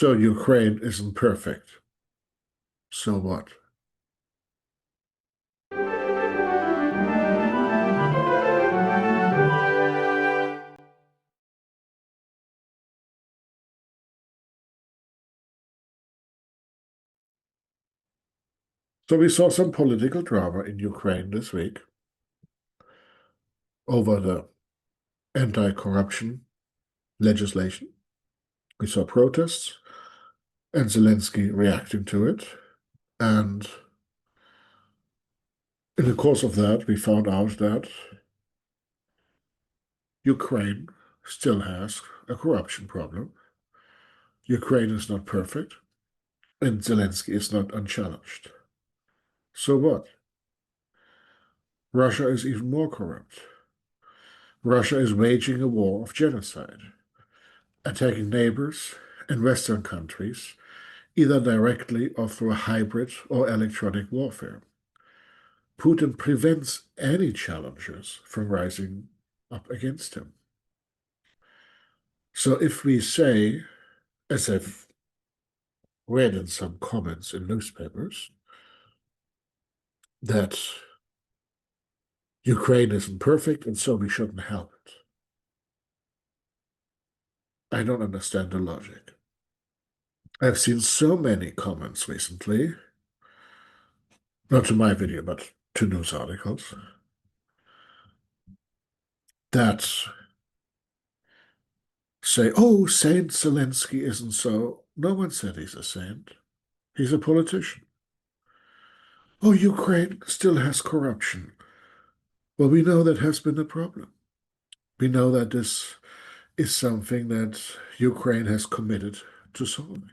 So Ukraine isn't perfect. So what? So we saw some political drama in Ukraine this week over the anti-corruption legislation. We saw protests and Zelensky reacting to it. And in the course of that, we found out that Ukraine still has a corruption problem. Ukraine is not perfect, and Zelensky is not unchallenged. So what? Russia is even more corrupt. Russia is waging a war of genocide, attacking neighbors and Western countries, either directly or through a hybrid or electronic warfare. Putin prevents any challengers from rising up against him. So if we say, as I've read in some comments in newspapers, that Ukraine isn't perfect and so we shouldn't help it, I don't understand the logic. I've seen so many comments recently, not to my video, but to news articles, that say, oh, Saint Zelensky isn't so. No one said he's a saint. He's a politician. Oh, Ukraine still has corruption. Well, we know that has been a problem. We know that this is something that Ukraine has committed to solving.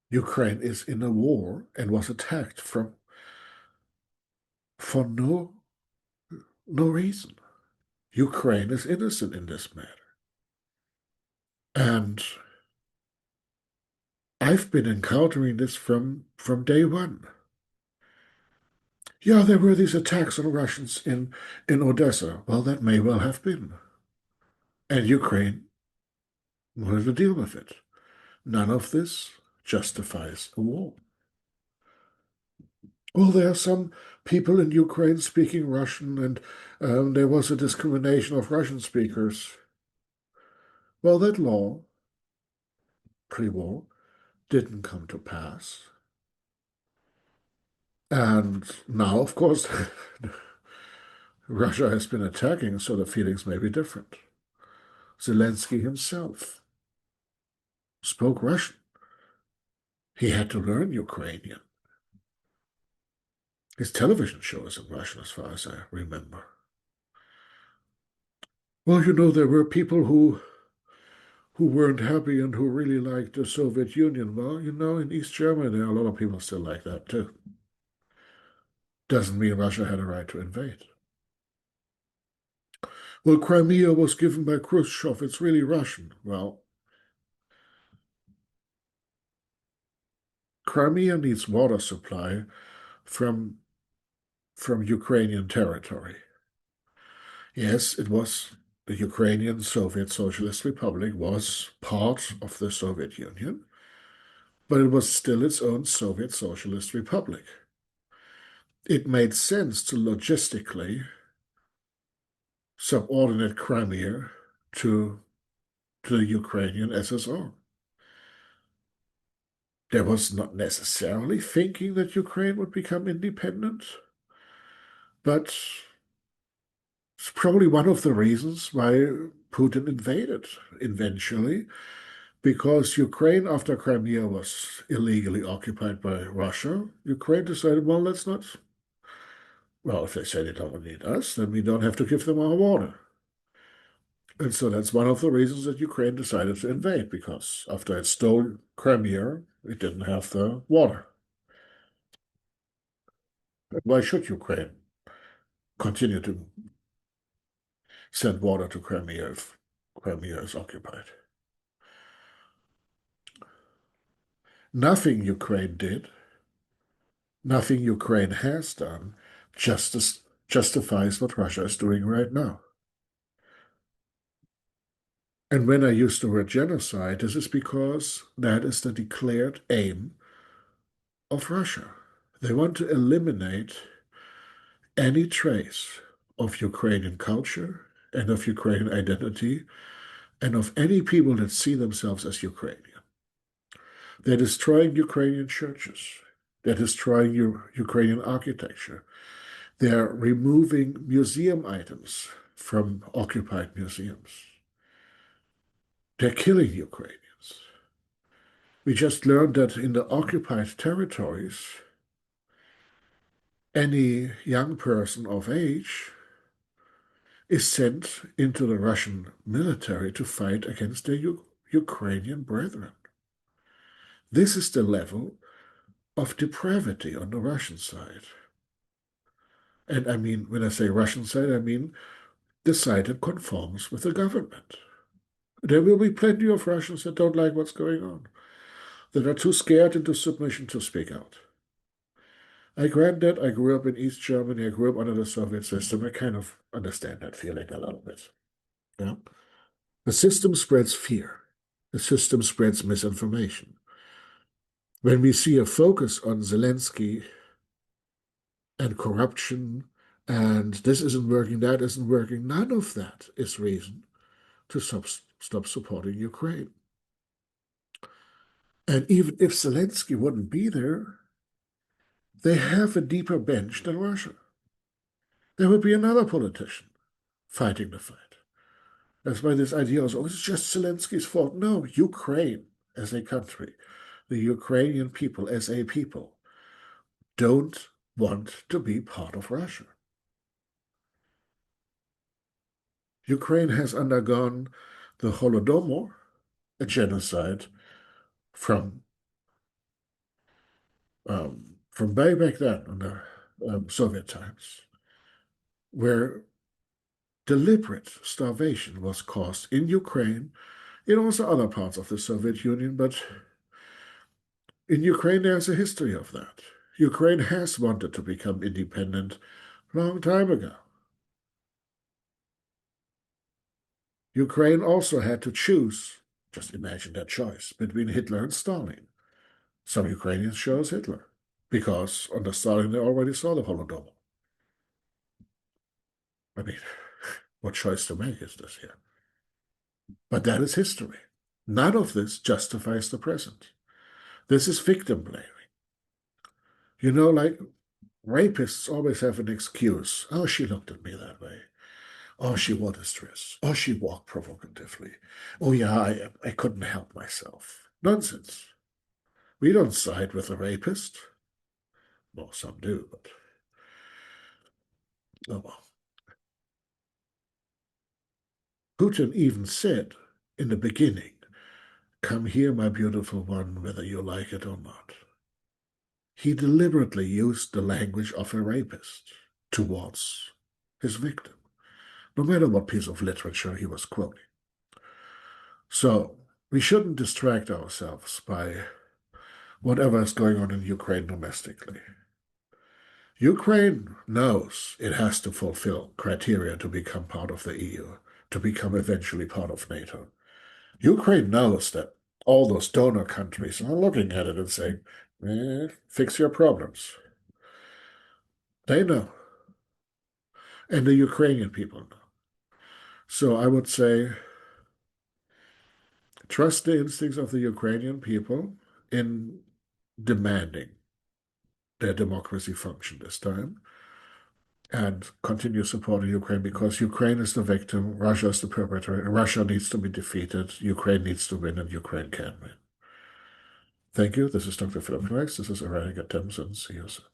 Ukraine is in a war and was attacked for no reason. Ukraine is innocent in this matter. And I've been encountering this from day one. Yeah, there were these attacks on Russians in Odessa. Well, that may well have been. And Ukraine wanted to deal with it. None of this justifies a war. Well, there are some people in Ukraine speaking Russian, and there was a discrimination of Russian speakers. Well, that law, pre-war, didn't come to pass. And now, of course, Russia has been attacking, so the feelings may be different. Zelensky himself spoke Russian. He had to learn Ukrainian. His television show is in Russian, as far as I remember. Well, there were people who weren't happy and who really liked the Soviet Union. Well, in East Germany, there are a lot of people still like that too. Doesn't mean Russia had a right to invade. Well, Crimea was given by Khrushchev. It's really Russian. Well, Crimea needs water supply from Ukrainian territory. Yes, it was the Ukrainian Soviet Socialist Republic was part of the Soviet Union, but it was still its own Soviet Socialist Republic. It made sense to logistically subordinate Crimea to the Ukrainian SSR. There was not necessarily thinking that Ukraine would become independent, but it's probably one of the reasons why Putin invaded eventually, because Ukraine, after Crimea was illegally occupied by Russia, Ukraine decided, well, let's not. Well, if they say they don't need us, then we don't have to give them our water. And so that's one of the reasons that Ukraine decided to invade, because after it stole Crimea, it didn't have the water. Why should Ukraine continue to send water to Crimea if Crimea is occupied? Nothing Ukraine did, nothing Ukraine has done, justifies what Russia is doing right now. And when I use the word genocide, this is because that is the declared aim of Russia. They want to eliminate any trace of Ukrainian culture and of Ukrainian identity and of any people that see themselves as Ukrainian. They're destroying Ukrainian churches. They're destroying Ukrainian architecture. They're removing museum items from occupied museums. They're killing Ukrainians. We just learned that in the occupied territories, any young person of age is sent into the Russian military to fight against their Ukrainian brethren. This is the level of depravity on the Russian side. And I mean, when I say Russian side, I mean the side that conforms with the government. There will be plenty of Russians that don't like what's going on, that are too scared into submission to speak out. I grant that I grew up in East Germany, I grew up under the Soviet system. I kind of understand that feeling a little bit. Yeah? The system spreads fear. The system spreads misinformation. When we see a focus on Zelensky and corruption, and this isn't working, that isn't working, none of that is reason to stop supporting Ukraine. And even if Zelensky wouldn't be there, they have a deeper bench than Russia. There would be another politician fighting the fight. That's why this idea is, oh, it's just Zelensky's fault. No, Ukraine as a country, the Ukrainian people as a people, don't want to be part of Russia. Ukraine has undergone the Holodomor, a genocide from way back then, in the Soviet times, where deliberate starvation was caused in Ukraine, in also other parts of the Soviet Union, but in Ukraine there's a history of that. Ukraine has wanted to become independent a long time ago. Ukraine also had to choose, just imagine that choice, between Hitler and Stalin. Some Ukrainians chose Hitler, because under Stalin they already saw the Holodomor. I mean, what choice to make is this here? But that is history. None of this justifies the present. This is victim blaming. You know, like rapists always have an excuse. Oh, she looked at me that way. Oh, she wore this dress. Oh, she walked provocatively. Oh, yeah, I couldn't help myself. Nonsense. We don't side with the rapist. Well, some do, but oh well. Putin even said in the beginning, "Come here, my beautiful one, whether you like it or not." He deliberately used the language of a rapist towards his victim, no matter what piece of literature he was quoting. So we shouldn't distract ourselves by whatever is going on in Ukraine domestically. Ukraine knows it has to fulfill criteria to become part of the EU, to become eventually part of NATO. Ukraine knows that all those donor countries are looking at it and saying, fix your problems. They know. And the Ukrainian people know. So I would say, trust the instincts of the Ukrainian people in demanding their democracy function this time, and continue supporting Ukraine, because Ukraine is the victim, Russia is the perpetrator, Russia needs to be defeated, Ukraine needs to win, and Ukraine can win. Thank you. This is Dr. Philip Knox. This is Erratic Attempts, and see you soon.